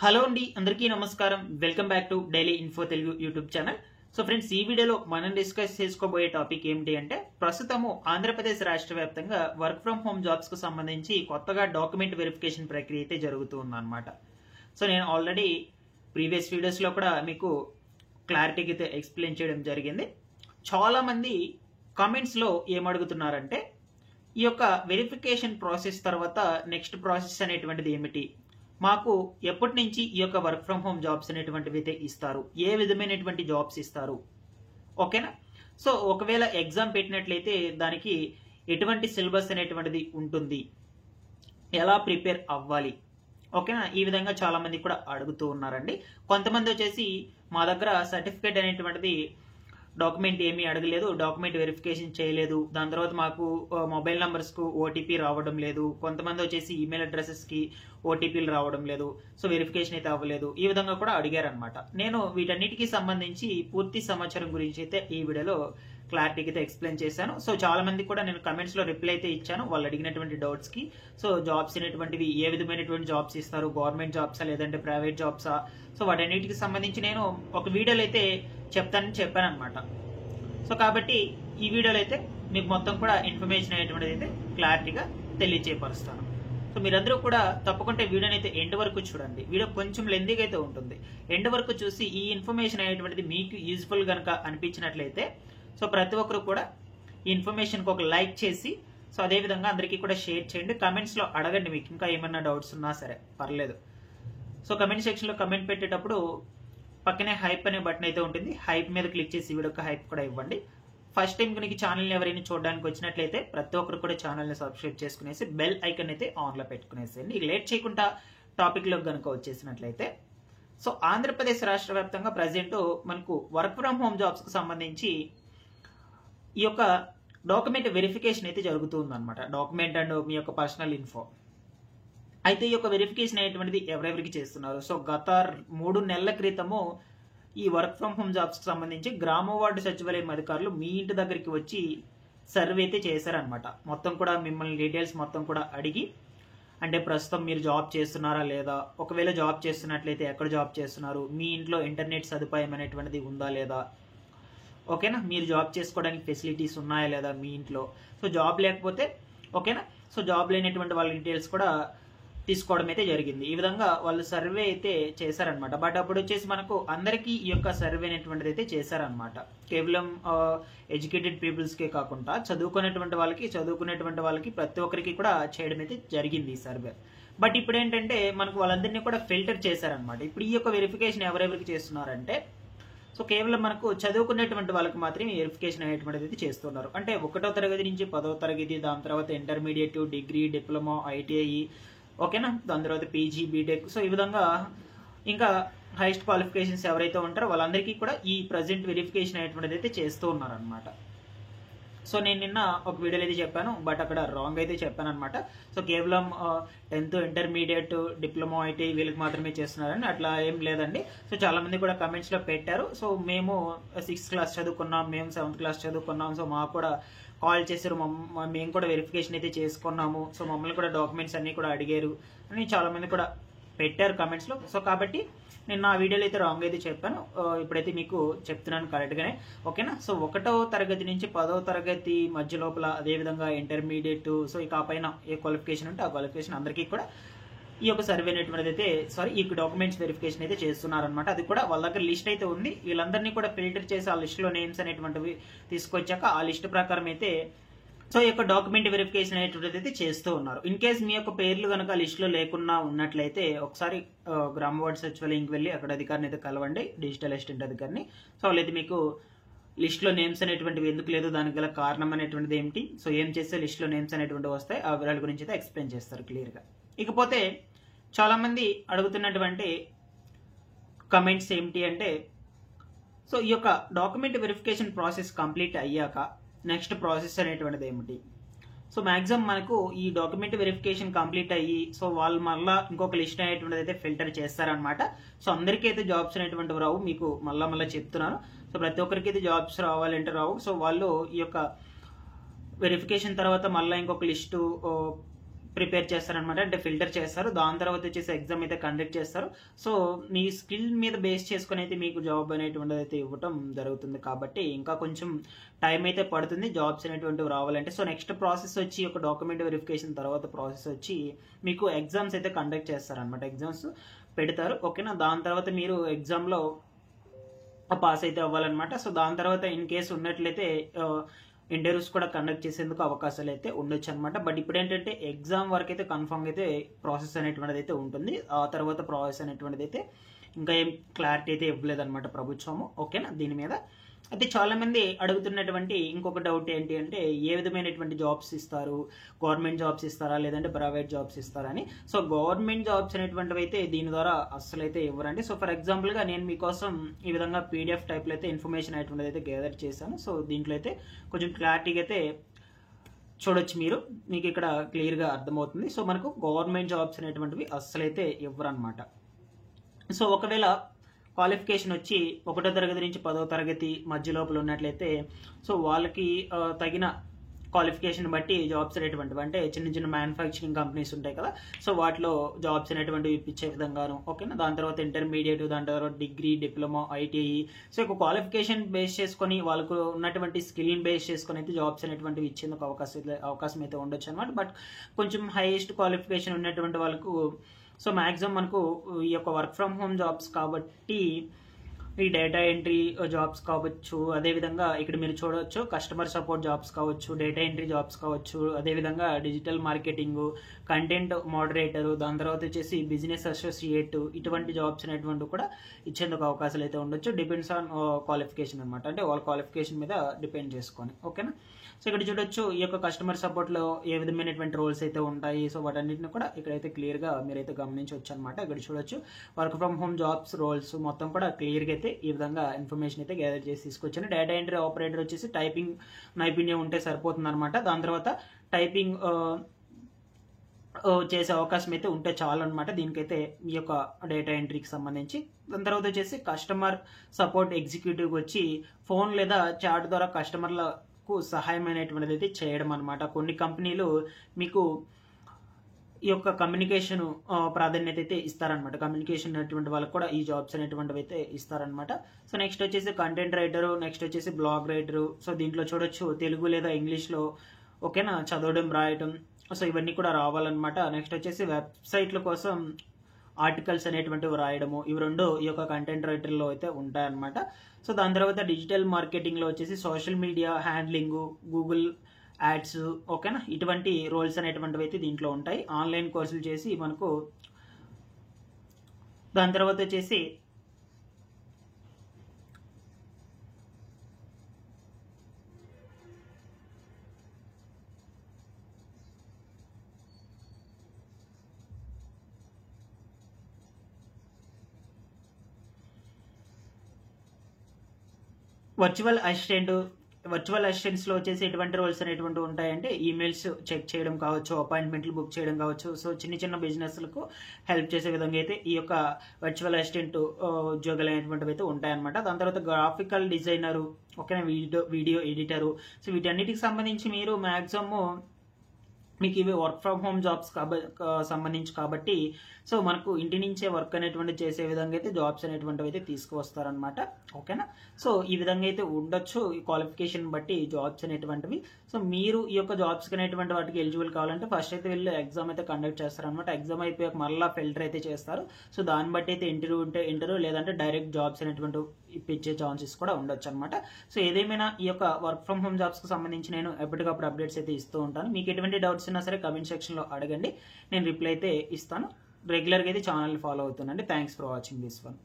Hello అండి, అందరికీ నమస్కారం. Welcome back to daily info Telugu YouTube channel. So friends, ఈ వీడియోలో మనం డిస్కస్ చేసుకోబోయే టాపిక్ ఏంటి అంటే, ప్రస్తుతము ఆంధ్రప్రదేశ్ రాష్ట్ర వ్యాప్తంగా వర్క్ ఫ్రమ్ హోమ్ జాబ్స్ కు సంబంధించి కొత్తగా డాక్యుమెంట్ వెరిఫికేషన్ ప్రక్రియ అయితే జరుగుతూ ఉందన్నమాట. సో నేను ఆల్రెడీ ప్రీవియస్ వీడియోస్ లో కూడా మీకు క్లారిటీగా అయితే ఎక్స్ప్లెయిన్ చేయడం జరిగింది. చాలా మంది కామెంట్స్ లో ఏమడుగుతున్నారంటే, ఈ యొక్క వెరిఫికేషన్ ప్రాసెస్ తర్వాత నెక్స్ట్ ప్రాసెస్ అనేటువంటిది ఏమిటి, మాకు ఎప్పటి నుంచి ఈ యొక్క వర్క్ ఫ్రమ్ హోమ్ జాబ్స్ అనేటువంటివి అయితే ఇస్తారు, ఏ విధమైనటువంటి జాబ్స్ ఇస్తారు, ఓకేనా. సో ఒకవేళ ఎగ్జామ్ పెట్టినట్లయితే దానికి ఎటువంటి సిలబస్ అనేటువంటిది ఉంటుంది, ఎలా ప్రిపేర్ అవ్వాలి, ఓకేనా. ఈ విధంగా చాలా మంది కూడా అడుగుతూ ఉన్నారండి. కొంతమంది వచ్చేసి మా దగ్గర సర్టిఫికేట్ అనేటువంటిది డాక్యుమెంట్ ఏమీ అడగలేదు, డాక్యుమెంట్ వెరిఫికేషన్ చేయలేదు, దాని తర్వాత మాకు మొబైల్ నంబర్స్ కు ఓటీపీ రావడం లేదు, కొంతమంది వచ్చేసి ఈమెయిల్ అడ్రసెస్ కి ఓటీపీలు రావడం లేదు, సో వెరిఫికేషన్ అయితే అవ్వలేదు, ఈ విధంగా కూడా అడిగారనమాట. నేను వీటన్నిటికీ సంబంధించి పూర్తి సమాచారం గురించి అయితే ఈ వీడియోలో క్లారిటీగా అయితే ఎక్స్ప్లెయిన్ చేశాను. సో చాలా మంది కూడా నేను కమెంట్స్ లో రిప్లై అయితే ఇచ్చాను వాళ్ళు అడిగినటువంటి డౌట్స్ కి. సో జాబ్స్ అనేటువంటివి ఏ విధమైనటువంటి జాబ్స్ ఇస్తారు, గవర్నమెంట్ జాబ్సా లేదంటే ప్రైవేట్ జాబ్సా, సో వాటన్నిటికి సంబంధించి నేను ఒక వీడియోలో అయితే చెప్తానని చెప్పాను అనమాట. సో కాబట్టి ఈ వీడియోలో అయితే మీకు మొత్తం కూడా ఇన్ఫర్మేషన్ అనేటువంటిది అయితే క్లారిటీగా తెలియజేయపరుస్తాను. సో మీరందరూ కూడా తప్పకుండా వీడియోని అయితే ఎండ్ వరకు చూడండి. వీడియో కొంచెం లెందీగా అయితే ఉంటుంది. ఎండ్ వరకు చూసి ఈ ఇన్ఫర్మేషన్ అనేటువంటిది మీకు యూజ్ఫుల్ కనుక అనిపించినట్లయితే సో ప్రతి ఒక్కరు కూడా ఈ ఇన్ఫర్మేషన్కి ఒక లైక్ చేసి, సో అదేవిధంగా అందరికీ కూడా షేర్ చేయండి. కమెంట్స్ లో అడగండి, మీకు ఇంకా ఏమన్నా డౌట్స్ ఉన్నా సరే పర్లేదు. సో కమెంట్ సెక్షన్ లో కమెంట్ పెట్టేటప్పుడు పక్కనే హైప్ అనే బటన్ అయితే ఉంటుంది, హైప్ మీద క్లిక్ చేసి వీడియోకి హైప్ కూడా ఇవ్వండి. ఫస్ట్ టైం కనుక ఛానల్ని ఎవరైనా చూడడానికి వచ్చినట్లయితే ప్రతి ఒక్కరు కూడా ఛానల్ని సబ్స్క్రైబ్ చేసుకునేసి బెల్ ఐకన్ అయితే ఆన్లో పెట్టుకునేసేయండి. ఇక లేట్ చేయకుండా టాపిక్లో కనుక వచ్చేసినట్లయితే, సో ఆంధ్రప్రదేశ్ రాష్ట్ర వ్యాప్తంగా ప్రజెంట్ మనకు వర్క్ ఫ్రమ్ హోమ్ జాబ్స్ కు సంబంధించి ఈ యొక్క డాక్యుమెంట్ వెరిఫికేషన్ అయితే జరుగుతుంది అనమాట. డాక్యుమెంట్ అండ్ మీ యొక్క పర్సనల్ ఇన్ఫో అయితే ఈ యొక్క వెరిఫికేషన్ అనేటువంటిది ఎవరెవరికి చేస్తున్నారు. సో గత 3 నెలల క్రితము ఈ వర్క్ ఫ్రమ్ హోమ్ జాబ్స్ కి సంబంధించి గ్రామ వార్డు సచివాలయం అధికారులు మీ ఇంటి దగ్గరికి వచ్చి సర్వే అయితే చేశారనమాట. మొత్తం కూడా మిమ్మల్ని డీటెయిల్స్ మొత్తం కూడా అడిగి, అంటే ప్రస్తుతం మీరు జాబ్ చేస్తున్నారా లేదా, ఒకవేళ జాబ్ చేస్తున్నట్లయితే ఎక్కడ జాబ్ చేస్తున్నారు, మీ ఇంట్లో ఇంటర్నెట్ సదుపాయం అనేటువంటిది ఉందా లేదా, ఓకేనా, మీరు జాబ్ చేసుకోవడానికి ఫెసిలిటీస్ ఉన్నాయా లేదా మీ ఇంట్లో. సో జాబ్ లేకపోతే ఓకేనా, సో జాబ్ లేనటువంటి వాళ్ళ డీటెయిల్స్ కూడా తీసుకోవడం అయితే జరిగింది. ఈ విధంగా వాళ్ళు సర్వే అయితే చేశారనమాట. బట్ అప్పుడు వచ్చేసి మనకు అందరికీ ఈ యొక్క సర్వే అనేటువంటిది అయితే చేశారనమాట. కేవలం ఎడ్యుకేటెడ్ పీపుల్స్కే కాకుండా చదువుకునేటువంటి వాళ్ళకి ప్రతి ఒక్కరికి కూడా చేయడం అయితే జరిగింది ఈ సర్వే. బట్ ఇప్పుడు ఏంటంటే మనకు వాళ్ళందరినీ కూడా ఫిల్టర్ చేశారనమాట. ఇప్పుడు ఈ యొక్క వెరిఫికేషన్ ఎవరెవరికి చేస్తున్నారంటే, సో కేవలం మనకు చదువుకునేటువంటి వాళ్ళకి మాత్రమే వెరిఫికేషన్ అనేటువంటిది అయితే చేస్తున్నారు. అంటే 1వ తరగతి నుంచి 10వ తరగతి, దాని తర్వాత ఇంటర్మీడియట్, డిగ్రీ, డిప్లొమా, ఐటీఐ, ఓకేనా, దాని తర్వాత పీజీ, బీటెక్, సో ఈ విధంగా ఇంకా హైయెస్ట్ క్వాలిఫికేషన్స్ ఎవరైతే ఉంటారో వాళ్ళందరికీ కూడా ఈ ప్రజెంట్ వెరిఫికేషన్ అనేటువంటిది అయితే చేస్తూ ఉన్నారనమాట. సో నేను నిన్న ఒక వీడియోలో అయితే చెప్పాను, బట్ అక్కడ రాంగ్ అయితే చెప్పాను అనమాట. సో కేవలం 10th, ఇంటర్మీడియట్, డిప్లొమా, ఐటీ వీళ్ళకి మాత్రమే చేస్తున్నారని అట్లా ఏం లేదండి. సో చాలా మంది కూడా కమెంట్స్ లో పెట్టారు, సో మేము 6th క్లాస్ చదువుకున్నాం, మేము 7th క్లాస్ చదువుకున్నాం, సో మాకు కూడా కాల్ చేశారు, మేము కూడా వెరిఫికేషన్ అయితే చేసుకున్నాము, సో మమ్మల్ని కూడా డాక్యుమెంట్స్ అన్ని కూడా అడిగారు అని చాలా మంది కూడా పెట్టారు కమెంట్స్ లో. సో కాబట్టి నేను నా వీడియోలో అయితే రాంగ్ అయితే చెప్పాను, ఇప్పుడైతే మీకు చెప్తున్నాను కరెక్ట్ గానే, ఓకేనా. సో 1వ తరగతి నుంచి 10వ తరగతి మధ్య లోపల, అదేవిధంగా ఇంటర్మీడియట్, సో ఇక ఆ పైన ఏ క్వాలిఫికేషన్ ఉంటే ఆ క్వాలిఫికేషన్ అందరికీ కూడా ఈ యొక్క సర్వే అనేటువంటిది అయితే ఈ డాక్యుమెంట్స్ వెరిఫికేషన్ అయితే చేస్తున్నారనమాట. అది కూడా వాళ్ళ దగ్గర లిస్ట్ అయితే ఉంది. వీళ్ళందరినీ కూడా ఫిల్టర్ చేసి ఆ లిస్ట్ లో నేమ్స్ అనేటువంటివి తీసుకొచ్చాక ఆ లిస్ట్ ప్రకారం అయితే సో ఈ యొక్క డాక్యుమెంట్ వెరిఫికేషన్ అనేటువంటిది అయితే చేస్తూ ఉన్నారు. ఇన్ కేస్ మీ యొక్క పేర్లు కనుక లిస్ట్ లో లేకుండా ఉన్నట్లయితే ఒకసారి గ్రామ వార్డు సచివాలయంకి వెళ్ళి అక్కడ అధికారిని అయితే కలవండి, డిజిటల్ అసిస్టెంట్ అధికారిని. సో వాళ్ళైతే మీకు లిస్ట్ లో నేమ్స్ అనేటువంటివి ఎందుకు లేదు, దానికి గల కారణం అనేటువంటిది ఏమిటి, సో ఏం చేస్తే లిస్ట్ లో నేమ్స్ అనేటువంటివి వస్తాయి, ఆ వివరాల గురించి అయితే ఎక్స్ప్లెయిన్ చేస్తారు క్లియర్ గా. ఇకపోతే చాలా మంది అడుగుతున్నటువంటి కమెంట్స్ ఏమిటి అంటే, సో ఈ యొక్క డాక్యుమెంట్ వెరిఫికేషన్ ప్రాసెస్ కంప్లీట్ అయ్యాక నెక్స్ట్ ప్రాసెస్ అనేటువంటిది ఏమిటి. సో మాక్సిమం మనకు ఈ డాక్యుమెంట్ వెరిఫికేషన్ కంప్లీట్ అయ్యి సో వాళ్ళు మళ్ళీ ఇంకొక లిస్ట్ అనేటువంటిది అయితే ఫిల్టర్ చేస్తారనమాట. సో అందరికీ అయితే జాబ్స్ అనేటువంటివి రావు, మీకు మళ్ళీ చెప్తున్నాను. సో ప్రతి ఒక్కరికి అయితే జాబ్స్ రావాలంటే రావు. సో వాళ్ళు ఈ యొక్క వెరిఫికేషన్ తర్వాత మళ్ళీ ఇంకొక లిస్టు ప్రిపేర్ చేస్తారనమాట. అంటే ఫిల్టర్ చేస్తారు. దాని తర్వాత వచ్చేసి ఎగ్జామ్ అయితే కండక్ట్ చేస్తారు. సో మీ స్కిల్ మీద బేస్ చేసుకుని అయితే మీకు జాబ్ అనేటువంటిది అయితే ఇవ్వటం జరుగుతుంది. కాబట్టి ఇంకా కొంచెం టైం అయితే పడుతుంది జాబ్స్ అనేటువంటివి రావాలంటే. సో నెక్స్ట్ ప్రాసెస్ వచ్చి ఒక డాక్యుమెంట్ వెరిఫికేషన్ తర్వాత ప్రాసెస్ వచ్చి మీకు ఎగ్జామ్స్ అయితే కండక్ట్ చేస్తారనమాట. ఎగ్జామ్స్ పెడతారు. ఓకేనా. దాని తర్వాత మీరు ఎగ్జామ్లో పాస్ అయితే అవ్వాలన్నమాట. సో దాని తర్వాత ఇన్ కేసు ఉన్నట్లయితే ఇంటర్వ్యూస్ కూడా కండక్ట్ చేసేందుకు అవకాశాలు అయితే ఉండొచ్చు అనమాట. బట్ ఇప్పుడు ఏంటంటే ఎగ్జామ్ వరకు అయితే కన్ఫర్మ్ అయితే ప్రాసెస్ అనేటువంటిది అయితే ఉంటుంది. ఆ తర్వాత ప్రాసెస్ అనేటువంటిది అయితే ఇంకా ఏం క్లారిటీ అయితే ఇవ్వలేదన్నమాట ప్రభుత్వము. ఓకేనా. దీని మీద అయితే చాలా మంది అడుగుతున్నటువంటి ఇంకొక డౌట్ ఏంటి అంటే ఏ విధమైనటువంటి జాబ్స్ ఇస్తారు, గవర్నమెంట్ జాబ్స్ ఇస్తారా లేదంటే ప్రైవేట్ జాబ్స్ ఇస్తారా అని. సో గవర్నమెంట్ జాబ్స్ అనేటువంటివి అయితే దీని ద్వారా అస్సలు అయితే ఇవ్వరండి. సో ఫర్ ఎగ్జాంపుల్గా నేను మీకోసం ఈ విధంగా పీడిఎఫ్ టైప్లో అయితే ఇన్ఫర్మేషన్ అనేటువంటిది అయితే గ్యాదర్ చేశాను. సో దీంట్లో అయితే కొంచెం క్లారిటీగా అయితే చూడొచ్చు మీరు, మీకు ఇక్కడ క్లియర్గా అర్థమవుతుంది. సో మనకు గవర్నమెంట్ జాబ్స్ అనేటువంటివి అస్సలు అయితే ఇవ్వరనమాట. సో ఒకవేళ క్వాలిఫికేషన్ వచ్చి 1వ తరగతి నుంచి 10వ తరగతి మధ్య లోపల ఉన్నట్లయితే సో వాళ్ళకి తగిన క్వాలిఫికేషన్ బట్టి జాబ్స్ అనేటువంటివి అంటే చిన్న చిన్న మ్యానుఫ్యాక్చరింగ్ కంపెనీస్ ఉంటాయి కదా. సో వాటిలో జాబ్స్ అనేటువంటివి ఇప్పించే విధంగాను. ఓకేనా. దాని తర్వాత ఇంటర్మీడియట్, దాని తర్వాత డిగ్రీ, డిప్లొమా, ఐటీఐ. సో ఒక క్వాలిఫికేషన్ బేస్ చేసుకొని వాళ్ళకు ఉన్నటువంటి స్కిల్ బేస్ చేసుకొని అయితే జాబ్స్ అనేటువంటివి ఇచ్చేందుకు అవకాశం అయితే ఉండొచ్చు అనమాట. బట్ కొంచెం హైయెస్ట్ క్వాలిఫికేషన్ ఉన్నటువంటి వాళ్ళకు సో మ్యాక్సిమం మనకు ఈ యొక్క వర్క్ ఫ్రమ్ హోమ్ జాబ్స్ కాబట్టి ఈ డేటా ఎంట్రీ జాబ్స్ కావచ్చు, అదేవిధంగా ఇక్కడ మీరు చూడవచ్చు కస్టమర్ సపోర్ట్ జాబ్స్ కావచ్చు, డేటా ఎంట్రీ జాబ్స్ కావచ్చు, అదేవిధంగా డిజిటల్ మార్కెటింగ్, కంటెంట్ మోడరేటర్, దాని తర్వాత వచ్చేసి బిజినెస్ అసోసియేట్, ఇటువంటి జాబ్స్ అనేటువంటి కూడా ఇచ్చేందుకు అవకాశాలు అయితే ఉండొచ్చు. డిపెండ్స్ ఆన్ క్వాలిఫికేషన్ అనమాట. అంటే వాళ్ళ క్వాలిఫికేషన్ మీద డిపెండ్ చేసుకొని. ఓకేనా. సో ఇక్కడ చూడొచ్చు ఈ యొక్క కస్టమర్ సపోర్ట్లో ఏ విధమైనటువంటి రోల్స్ అయితే ఉంటాయి. సో వాటన్నిటిని కూడా ఇక్కడైతే క్లియర్గా మీరైతే గమనించవచ్చు అనమాట. ఇక్కడ చూడొచ్చు work from home jobs roles మొత్తం కూడా క్లియర్గా అయితే ఈ విధంగా ఇన్ఫర్మేషన్ అయితే గ్యాదర్ చేసి తీసుకొచ్చాను. డేటా ఎంట్రీ ఆపరేటర్ వచ్చేసి టైపింగ్ నైపుణ్యం ఉంటే సరిపోతుంది అనమాట. దాని తర్వాత టైపింగ్ చేసే అవకాశం అయితే ఉంటే చాలు అనమాట దీనికైతే ఈ యొక్క డేటా ఎంట్రీకి సంబంధించి. దాని తర్వాత వచ్చేసి కస్టమర్ సపోర్ట్ ఎగ్జిక్యూటివ్ వచ్చి ఫోన్ లేదా చాట్ ద్వారా కస్టమర్లకు సహాయమైనటువంటిది అయితే చేయడం అనమాట. కొన్ని కంపెనీలు మీకు ఈ యొక్క కమ్యూనికేషన్ ప్రాధాన్యత అయితే ఇస్తారనమాట. కమ్యూనికేషన్ అనేటువంటి వాళ్ళకి కూడా ఈ జాబ్స్ అనేటువంటివి అయితే ఇస్తారనమాట. సో నెక్స్ట్ వచ్చేసి కంటెంట్ రైటరు, నెక్స్ట్ వచ్చేసి బ్లాగ్ రైటరు. సో దీంట్లో చూడొచ్చు తెలుగు లేదా ఇంగ్లీష్లో ఓకేనా చదవడం, రాయటం. సో ఇవన్నీ కూడా రావాలన్నమాట. నెక్స్ట్ వచ్చేసి వెబ్సైట్ల కోసం ఆర్టికల్స్ అనేటువంటివి రాయడము, ఇవి రెండు ఈ యొక్క కంటెంట్ రైటర్లో అయితే ఉంటాయన్నమాట. సో దాని తర్వాత డిజిటల్ మార్కెటింగ్లో వచ్చేసి social media handling, Google ads, ఓకేనా, ఇటువంటి రోల్స్ అనేటువంటివి అయితే దీంట్లో ఉంటాయి. ఆన్లైన్ కోర్సులు చేసి మనకు దాని తర్వాత వచ్చేసి వర్చువల్ అసిస్టెంట్స్లో వచ్చేసి ఎటువంటి రోల్స్ అనేటువంటి ఉంటాయంటే ఈమెయిల్స్ చెక్ చేయడం కావచ్చు, అపాయింట్మెంట్లు బుక్ చేయడం కావచ్చు. సో చిన్న చిన్న బిజినెస్లకు హెల్ప్ చేసే విధంగా అయితే ఈ యొక్క వర్చువల్ అసిస్టెంట్ ఉద్యోగాలు అనేటువంటివి అయితే ఉంటాయన్నమాట. దాని తర్వాత గ్రాఫికల్ డిజైనరు, ఓకేనా, వీడియో ఎడిటరు. సో వీటన్నిటికి సంబంధించి మీరు మ్యాక్సిమం మీకు ఇవి వర్క్ ఫ్రమ్ హోమ్ జాబ్స్ సంబంధించి కాబట్టి సో మనకు ఇంటి నుంచే వర్క్ అనేటువంటి చేసే విధంగా అయితే జాబ్స్ అనేటువంటివి అయితే తీసుకువస్తారనమాట. ఓకేనా. సో ఈ విధంగా అయితే ఉండొచ్చు ఈ క్వాలిఫికేషన్ బట్టి జాబ్స్ అనేటువంటివి. సో మీరు ఈ యొక్క జాబ్స్కి అనేటువంటి వాటికి ఎలిజిబుల్ కావాలంటే ఫస్ట్ అయితే వీళ్ళు ఎగ్జామ్ అయితే కండక్ట్ చేస్తారనమాట. ఎగ్జామ్ అయిపోయాక మళ్ళీ ఫిల్టర్ అయితే చేస్తారు. సో దాన్ని బట్టి అయితే ఇంటర్వ్యూ ఉంటే ఇంటర్వ్యూ, లేదంటే డైరెక్ట్ జాబ్స్ అనేటువంటి ఇప్పించే ఛాన్సెస్ కూడా ఉండొచ్చు అనమాట. సో ఏదేమైనా ఈ యొక్క వర్క్ ఫ్రమ్ హోమ్ జాబ్స్కి సంబంధించి నేను ఎప్పటికప్పుడు అప్డేట్స్ అయితే ఇస్తూ ఉంటాను. మీకు ఎటువంటి డౌట్స్ ఉన్నా సరే కమెంట్ సెక్షన్లో అడగండి, నేను రిప్లై అయితే ఇస్తాను. రెగ్యులర్గా అయితే ఛానల్ ఫాలో అవుతుందండి. Thanks for watching this one.